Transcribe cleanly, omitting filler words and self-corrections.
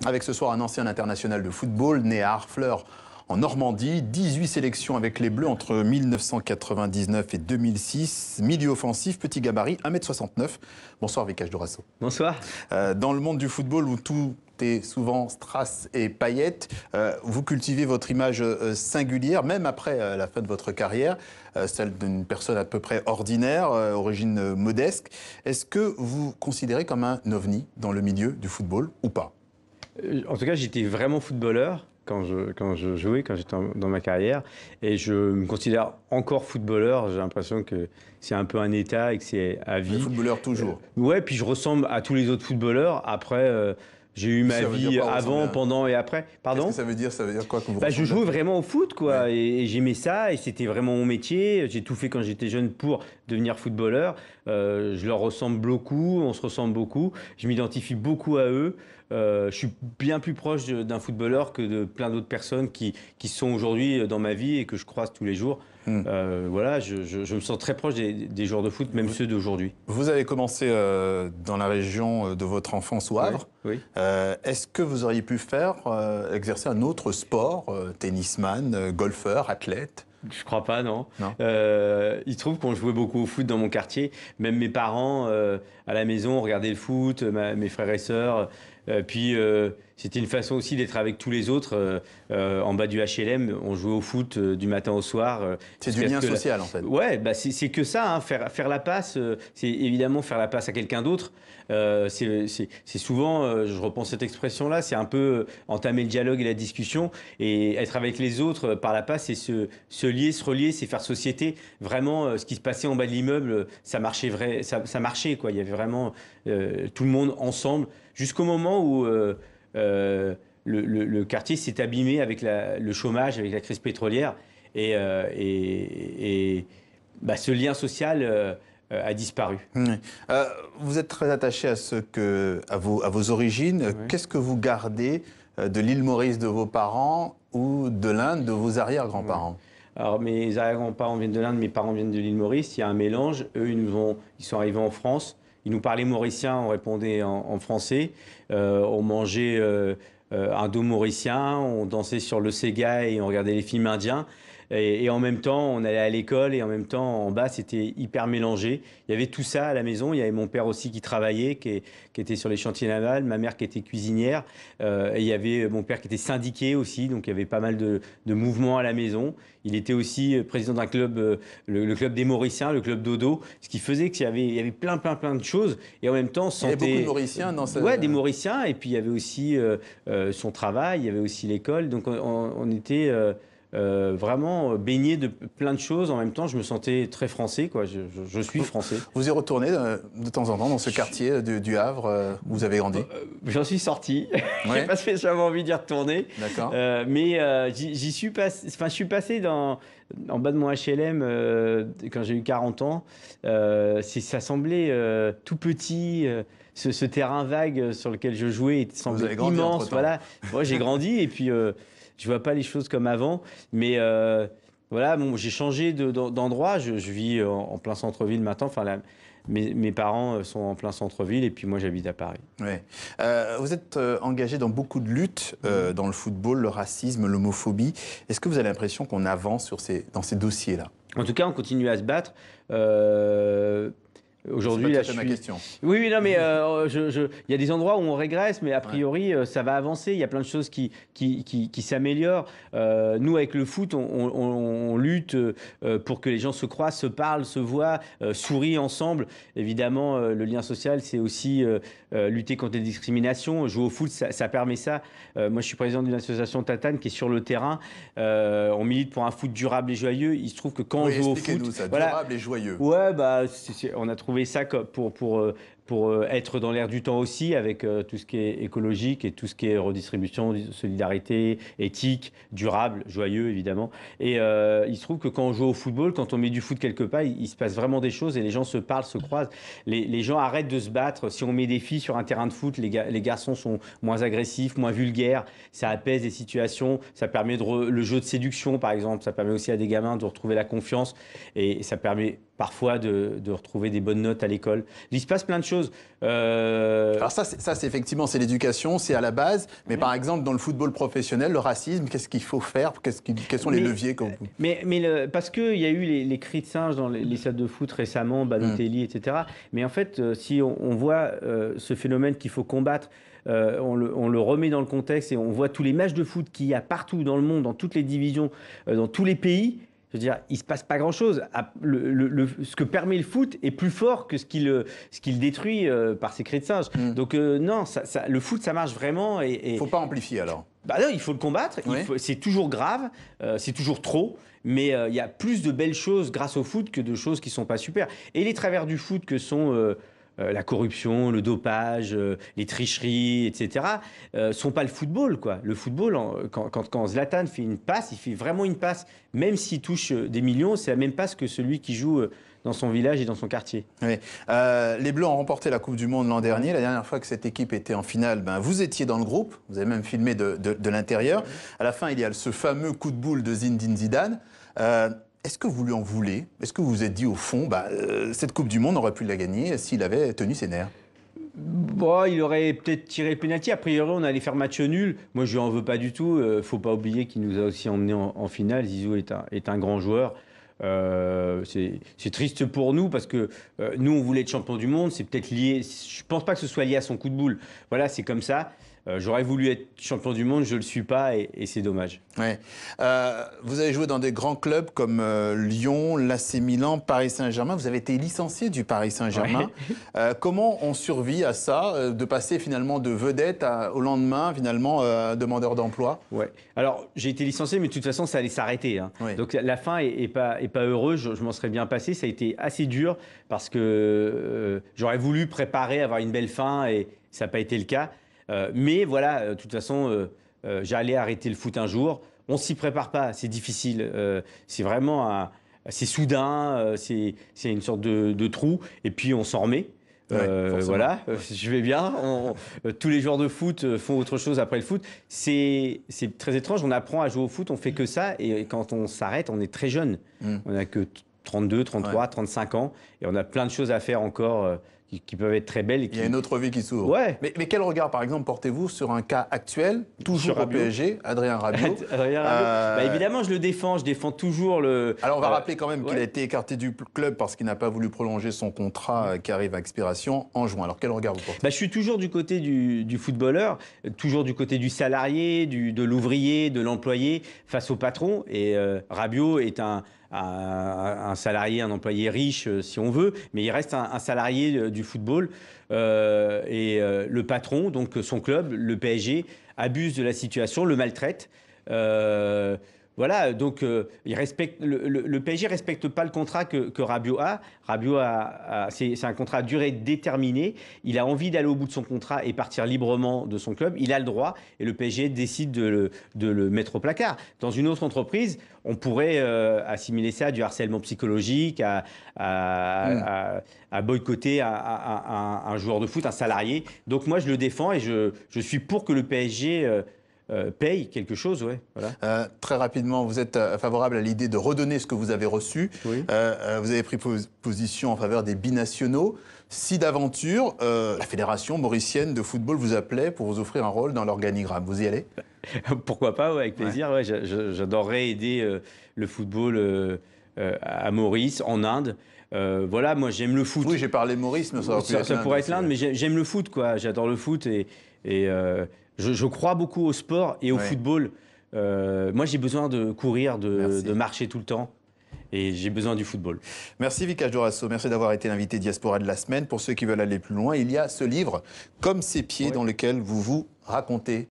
avec ce soir un ancien international de football, né à Harfleur, en Normandie. 18 sélections avec les Bleus entre 1999 et 2006. Milieu offensif, petit gabarit, 1m69. Bonsoir Vikash Dorasso. Bonsoir. Dans le monde du football où tout est souvent strass et paillettes, vous cultivez votre image singulière, même après la fin de votre carrière, celle d'une personne à peu près ordinaire, origine modeste. Est-ce que vous considérez comme un ovni dans le milieu du football ou pas? En tout cas, j'étais vraiment footballeur quand je jouais, quand j'étais dans ma carrière. Et je me considère encore footballeur. J'ai l'impression que c'est un peu un état et que c'est à vie. Footballeur toujours. Ouais, puis je ressemble à tous les autres footballeurs. Après, j'ai eu ma vie avant, pendant et après. Pardon? Qu'est-ce que ça veut dire quoi que vous Je jouais vraiment au foot, quoi. Ouais. Et j'aimais ça. Et c'était vraiment mon métier. J'ai tout fait quand j'étais jeune pour devenir footballeur. Je leur ressemble beaucoup. On se ressemble beaucoup. Je m'identifie beaucoup à eux. Je suis bien plus proche d'un footballeur que de plein d'autres personnes qui sont aujourd'hui dans ma vie et que je croise tous les jours. Voilà, je me sens très proche des joueurs de foot, même ceux d'aujourd'hui. Vous avez commencé dans la région de votre enfance au Havre. Oui. Est-ce que vous auriez pu exercer un autre sport, tennisman, golfeur, athlète? Je crois pas, non. Non. Il se trouve qu'on jouait beaucoup au foot dans mon quartier. Même mes parents, à la maison, regardaient le foot, mes frères et sœurs. Puis c'était une façon aussi d'être avec tous les autres. En bas du HLM, on jouait au foot du matin au soir. C'est du lien social, en fait. Ouais, c'est que ça, hein, faire la passe, c'est évidemment faire la passe à quelqu'un d'autre. C'est souvent, je repense cette expression-là, c'est un peu entamer le dialogue et la discussion. Et être avec les autres par la passe, c'est se lier, se relier, c'est faire société. Vraiment, ce qui se passait en bas de l'immeuble, ça marchait, ça marchait, quoi. Il y avait vraiment tout le monde ensemble. Jusqu'au moment où le quartier s'est abîmé avec le chômage, avec la crise pétrolière. Et ce lien social a disparu. Vous êtes très attaché à vos origines. Ouais. Qu'est-ce que vous gardez de l'île Maurice de vos parents ou de l'Inde de vos arrière-grands-parents? Alors, mes arrière-grands-parents viennent de l'Inde, mes parents viennent de l'île Maurice. Il y a un mélange. Eux, ils sont arrivés en France. Ils nous parlaient mauricien, on répondait en français. On mangeait indo-mauricien, on dansait sur le Sega et on regardait les films indiens. Et en même temps, on allait à l'école et en même temps, en bas, c'était hyper mélangé. Il y avait tout ça à la maison. Il y avait mon père aussi qui travaillait, qui était sur les chantiers navals, ma mère qui était cuisinière. Et il y avait mon père qui était syndiqué aussi, donc il y avait pas mal de mouvements à la maison. Il était aussi président d'un club, le club des Mauriciens, le club Dodo, ce qui faisait qu'il y avait plein de choses. Et en même temps, il y avait beaucoup de Mauriciens dans ce... Ouais, des Mauriciens. Et puis, il y avait aussi son travail, il y avait aussi l'école. Donc, on était... vraiment baigné de plein de choses. En même temps, je me sentais très français, quoi. Je suis français. Vous y retournez de temps en temps dans ce quartier du Havre où vous avez grandi? J'en suis sorti. Ouais. J'ai pas spécialement envie d'y retourner. D'accord. Mais j'y suis passé. Enfin, je suis passé en bas de mon HLM quand j'ai eu 40 ans. Ça semblait tout petit. Ce terrain vague sur lequel je jouais semblait immense. Voilà. Moi, j'ai grandi et puis. Je vois pas les choses comme avant, mais voilà, bon, j'ai changé d'endroit. Je vis en plein centre-ville maintenant. Enfin, mes parents sont en plein centre-ville et puis moi, j'habite à Paris. Ouais. Vous êtes engagé dans beaucoup de luttes dans le football, le racisme, l'homophobie. Est-ce que vous avez l'impression qu'on avance dans ces dossiers-là? En tout cas, on continue à se battre. Aujourd'hui, là, ma question. Oui, non, mais il y a des endroits où on régresse, mais a priori, ça va avancer. Il y a plein de choses qui s'améliorent. Nous, avec le foot, on lutte pour que les gens se croisent, se parlent, se voient, sourient ensemble. Évidemment, le lien social, c'est aussi lutter contre les discriminations. Jouer au foot, ça permet ça. Moi, je suis président d'une association Tatane qui est sur le terrain. On milite pour un foot durable et joyeux. Il se trouve que quand on joue au foot... Expliquez-nous ça, voilà, durable et joyeux. Ouais, on a trouvé ça pour être dans l'air du temps aussi, avec tout ce qui est écologique et tout ce qui est redistribution, solidarité, éthique, durable, joyeux évidemment. Et il se trouve que quand on joue au football, quand on met du foot quelque part, il se passe vraiment des choses et les gens se parlent, se croisent. Les gens arrêtent de se battre. Si on met des filles sur un terrain de foot, les garçons sont moins agressifs, moins vulgaires. Ça apaise les situations. Ça permet le jeu de séduction, par exemple. Ça permet aussi à des gamins de retrouver la confiance et ça permet parfois de retrouver des bonnes notes à l'école. Il se passe plein de choses. chose. Alors ça, c'est effectivement, c'est l'éducation, c'est à la base. Mais par exemple, dans le football professionnel, le racisme, qu'est-ce qu'il faut faire? Quels sont les leviers que vous... Parce qu'il y a eu les cris de singe dans les stades de foot récemment, Balotelli, etc. Mais en fait, si on voit ce phénomène qu'il faut combattre, on le remet dans le contexte et on voit tous les matchs de foot qu'il y a partout dans le monde, dans toutes les divisions, dans tous les pays. Je veux dire, il ne se passe pas grand-chose. Ce que permet le foot est plus fort que ce qu'il détruit par ses cris de singe. Donc non, le foot, ça marche vraiment. Il ne faut pas amplifier alors. Bah non, il faut le combattre. Oui. C'est toujours grave, c'est toujours trop. Mais il y a plus de belles choses grâce au foot que de choses qui ne sont pas super. Et les travers du foot que sont... la corruption, le dopage, les tricheries, etc., sont pas le football, quoi. Le football, quand Zlatan fait une passe, il fait vraiment une passe, même s'il touche des millions, c'est la même passe que celui qui joue dans son village et dans son quartier. Oui. Les Bleus ont remporté la Coupe du Monde l'an dernier. La dernière fois que cette équipe était en finale, vous étiez dans le groupe, vous avez même filmé de l'intérieur. À la fin, il y a ce fameux coup de boule de Zinedine Zidane. Est-ce que vous lui en voulez? Est-ce que vous vous êtes dit, au fond, cette Coupe du Monde, on aurait pu la gagner s'il avait tenu ses nerfs? Bon, il aurait peut-être tiré le pénalty. A priori, on allait faire match nul. Moi, je lui en veux pas du tout. Faut pas oublier qu'il nous a aussi emmenés en finale. Zizou est un grand joueur. C'est triste pour nous parce que nous, on voulait être champion du monde. C'est peut-être lié. Je pense pas que ce soit lié à son coup de boule. Voilà, c'est comme ça. J'aurais voulu être champion du monde, je ne le suis pas et c'est dommage. Ouais. Vous avez joué dans des grands clubs comme Lyon, l'AC Milan, Paris Saint-Germain. Vous avez été licencié du Paris Saint-Germain. Ouais. Comment on survit à ça, de passer finalement de vedette au lendemain, finalement, demandeur d'emploi? Ouais. Alors, j'ai été licencié, mais de toute façon, ça allait s'arrêter. Hein. Ouais. Donc, la fin est pas heureuse. Je m'en serais bien passé. Ça a été assez dur parce que j'aurais voulu préparer, avoir une belle fin et ça n'a pas été le cas. Mais voilà, de toute façon, j'allais arrêter le foot un jour. On ne s'y prépare pas, c'est difficile. C'est vraiment c'est soudain, c'est une sorte de trou. Et puis, on s'en remet. Voilà, je vais bien. Tous les joueurs de foot font autre chose après le foot. C'est très étrange. On apprend à jouer au foot, on fait que ça. Et quand on s'arrête, on est très jeune. On n'a que 32, 33, 35 ans. Et on a plein de choses à faire encore. Qui peuvent être très belles. Il y a une autre vie qui s'ouvre. Ouais. Mais quel regard, par exemple, portez-vous sur un cas actuel, toujours au PSG, Adrien Rabiot? Adrien Rabiot. Évidemment, je défends toujours le... Alors, on va rappeler quand même qu'il a été écarté du club parce qu'il n'a pas voulu prolonger son contrat qui arrive à expiration en juin. Alors, quel regard vous portez? Je suis toujours du côté du footballeur, toujours du côté du salarié, de l'ouvrier, de l'employé face au patron. Et Rabiot est un salarié, un employé riche, si on veut, mais il reste un salarié du football. Le patron, donc son club, le PSG, abuse de la situation, le maltraite. Voilà, donc le PSG ne respecte pas le contrat que Rabiot a. Rabiot c'est un contrat à durée déterminée. Il a envie d'aller au bout de son contrat et partir librement de son club. Il a le droit et le PSG décide de le mettre au placard. Dans une autre entreprise, on pourrait assimiler ça à du harcèlement psychologique, à boycotter un joueur de foot, un salarié. Donc moi, je le défends et je suis pour que le PSG... paye quelque chose, ouais. Voilà. Très rapidement, vous êtes favorable à l'idée de redonner ce que vous avez reçu. Oui. Vous avez pris position en faveur des binationaux. Si d'aventure, la fédération mauricienne de football vous appelait pour vous offrir un rôle dans l'organigramme, vous y allez? Pourquoi pas, ouais, avec plaisir. Ouais. J'adorerais aider le football à Maurice, en Inde. Voilà, moi j'aime le foot. Oui, j'ai parlé Maurice, mais ça pourrait être l'Inde, mais j'aime le foot, quoi. J'adore le foot et je crois beaucoup au sport et au football. Moi, j'ai besoin de courir, de marcher tout le temps. Et j'ai besoin du football. Merci Vikash Dorasso, merci d'avoir été l'invité Diaspora de la semaine. Pour ceux qui veulent aller plus loin, il y a ce livre, Comme ses pieds, dans lequel vous vous racontez